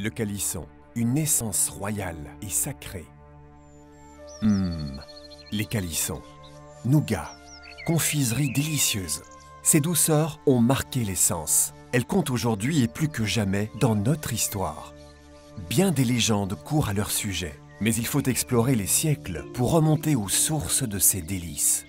Le calisson, une essence royale et sacrée. Les calissons. Nougat, confiserie délicieuse. Ces douceurs ont marqué l'essence. Elles comptent aujourd'hui et plus que jamais dans notre histoire. Bien des légendes courent à leur sujet, mais il faut explorer les siècles pour remonter aux sources de ces délices.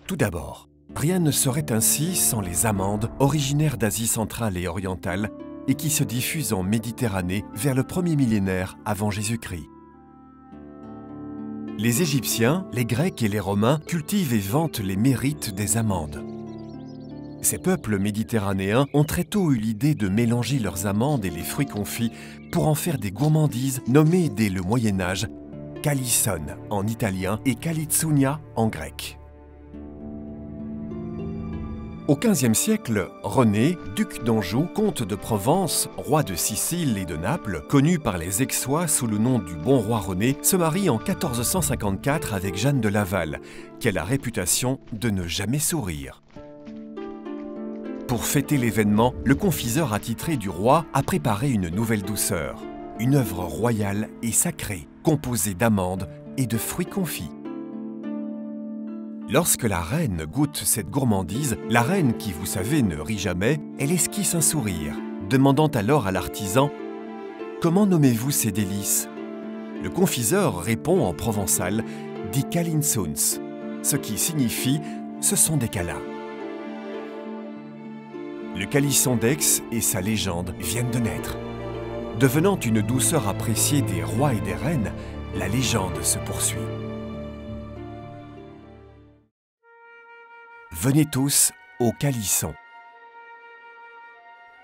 Tout d'abord, rien ne serait ainsi sans les amandes, originaires d'Asie centrale et orientale, et qui se diffusent en Méditerranée vers le 1er millénaire avant Jésus-Christ. Les Égyptiens, les Grecs et les Romains cultivent et vantent les mérites des amandes. Ces peuples méditerranéens ont très tôt eu l'idée de mélanger leurs amandes et les fruits confits pour en faire des gourmandises nommées dès le Moyen-Âge kalisson en italien et kalitsunia en grec. Au XVe siècle, René, duc d'Anjou, comte de Provence, roi de Sicile et de Naples, connu par les Aixois sous le nom du bon roi René, se marie en 1454 avec Jeanne de Laval, qui a la réputation de ne jamais sourire. Pour fêter l'événement, le confiseur attitré du roi a préparé une nouvelle douceur, une œuvre royale et sacrée, composée d'amandes et de fruits confits. Lorsque la reine goûte cette gourmandise, la reine qui, vous savez, ne rit jamais, elle esquisse un sourire, demandant alors à l'artisan « Comment nommez-vous ces délices ?» Le confiseur répond en provençal « Di calinsons », ce qui signifie « ce sont des calas ». Le calisson d'Aix et sa légende viennent de naître. Devenant une douceur appréciée des rois et des reines, la légende se poursuit. Venez tous au calisson.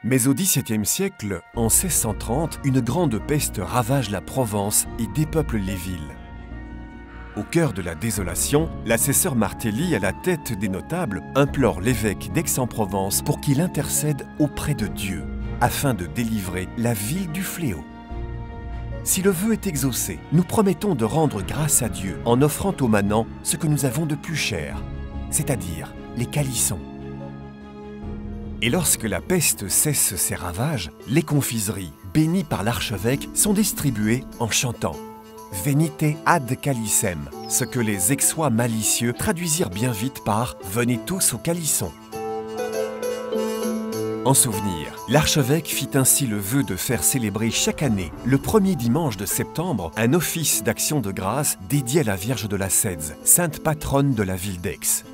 Mais au XVIIe siècle, en 1630, une grande peste ravage la Provence et dépeuple les villes. Au cœur de la désolation, l'assesseur Martelly, à la tête des notables, implore l'évêque d'Aix-en-Provence pour qu'il intercède auprès de Dieu, afin de délivrer la ville du fléau. Si le vœu est exaucé, nous promettons de rendre grâce à Dieu en offrant aux manants ce que nous avons de plus cher, c'est-à-dire les calissons. Et lorsque la peste cesse ses ravages, les confiseries, bénies par l'archevêque, sont distribuées en chantant « Venite ad calissem », ce que les Aixois malicieux traduisirent bien vite par « Venez tous au calisson ». En souvenir, l'archevêque fit ainsi le vœu de faire célébrer chaque année, le premier dimanche de septembre, un office d'action de grâce dédié à la Vierge de la Cèdze, sainte patronne de la ville d'Aix.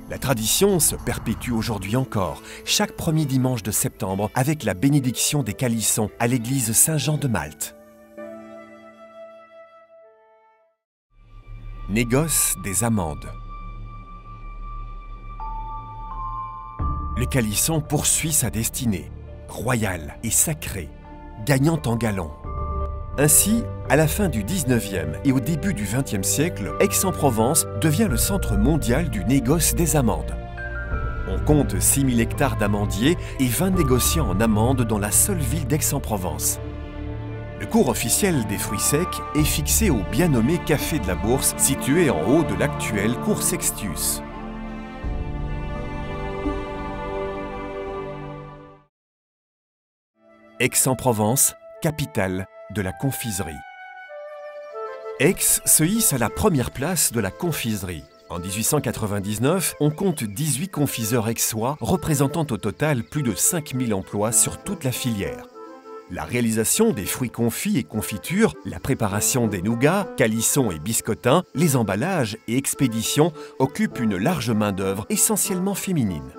La tradition se perpétue aujourd'hui encore, chaque premier dimanche de septembre, avec la bénédiction des calissons à l'église Saint-Jean de Malte. Négoce des amandes. Le calisson poursuit sa destinée, royale et sacrée, gagnant en galon. Ainsi, à la fin du XIXe et au début du XXe siècle, Aix-en-Provence devient le centre mondial du négoce des amandes. On compte 6000 hectares d'amandiers et 20 négociants en amandes dans la seule ville d'Aix-en-Provence. Le cours officiel des fruits secs est fixé au bien nommé Café de la Bourse, situé en haut de l'actuel cours Sextius. Aix-en-Provence, capitale de la confiserie. Aix se hisse à la première place de la confiserie. En 1899, on compte 18 confiseurs aixois représentant au total plus de 5000 emplois sur toute la filière. La réalisation des fruits confits et confitures, la préparation des nougats, calissons et biscottins, les emballages et expéditions occupent une large main-d'œuvre essentiellement féminine.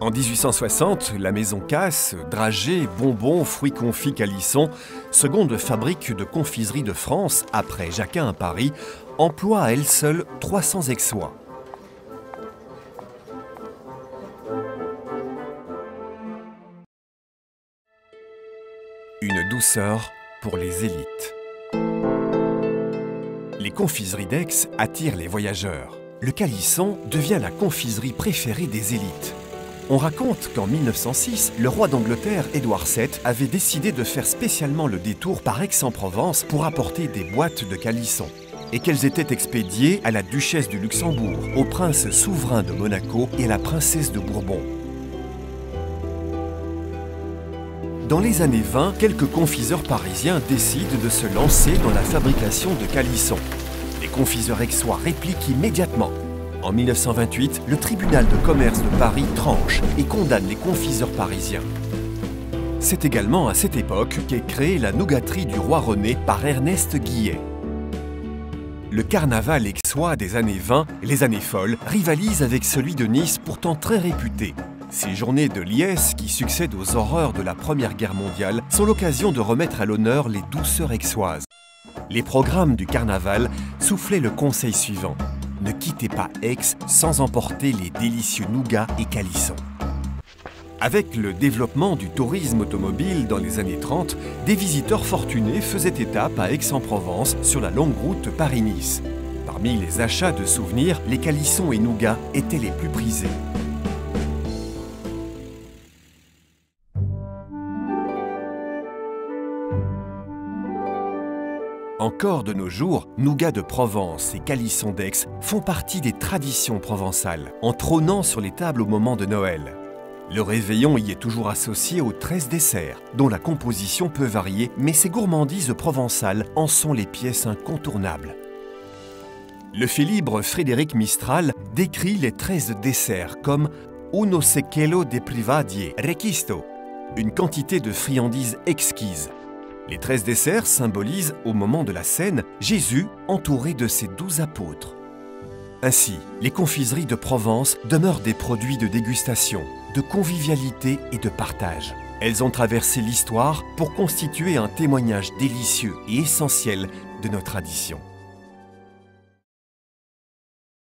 En 1860, la maison Casse, dragées, bonbons, fruits confits, calissons, seconde fabrique de confiserie de France, après Jacquin à Paris, emploie à elle seule 300 Aixois. Une douceur pour les élites. Les confiseries d'Aix attirent les voyageurs. Le calisson devient la confiserie préférée des élites. On raconte qu'en 1906, le roi d'Angleterre, Édouard VII, avait décidé de faire spécialement le détour par Aix-en-Provence pour apporter des boîtes de calissons, et qu'elles étaient expédiées à la duchesse du Luxembourg, au prince souverain de Monaco et à la princesse de Bourbon. Dans les années 20, quelques confiseurs parisiens décident de se lancer dans la fabrication de calissons. Les confiseurs aixois répliquent immédiatement. En 1928, le tribunal de commerce de Paris tranche et condamne les confiseurs parisiens. C'est également à cette époque qu'est créée la nougaterie du roi René par Ernest Guillet. Le carnaval aixois des années 20, les années folles, rivalise avec celui de Nice, pourtant très réputé. Ces journées de liesse qui succèdent aux horreurs de la Première Guerre mondiale sont l'occasion de remettre à l'honneur les douceurs aixoises. Les programmes du carnaval soufflaient le conseil suivant: ne quittez pas Aix sans emporter les délicieux nougats et calissons. Avec le développement du tourisme automobile dans les années 30, des visiteurs fortunés faisaient étape à Aix-en-Provence sur la longue route Paris-Nice. Parmi les achats de souvenirs, les calissons et nougats étaient les plus prisés. Encore de nos jours, nougats de Provence et calissons d'Aix font partie des traditions provençales, en trônant sur les tables au moment de Noël. Le réveillon y est toujours associé aux 13 desserts, dont la composition peut varier, mais ces gourmandises provençales en sont les pièces incontournables. Le félibre Frédéric Mistral décrit les 13 desserts comme « uno secchelo de privadie requisto », une quantité de friandises exquises. Les 13 desserts symbolisent, au moment de la scène, Jésus entouré de ses 12 apôtres. Ainsi, les confiseries de Provence demeurent des produits de dégustation, de convivialité et de partage. Elles ont traversé l'histoire pour constituer un témoignage délicieux et essentiel de nos traditions.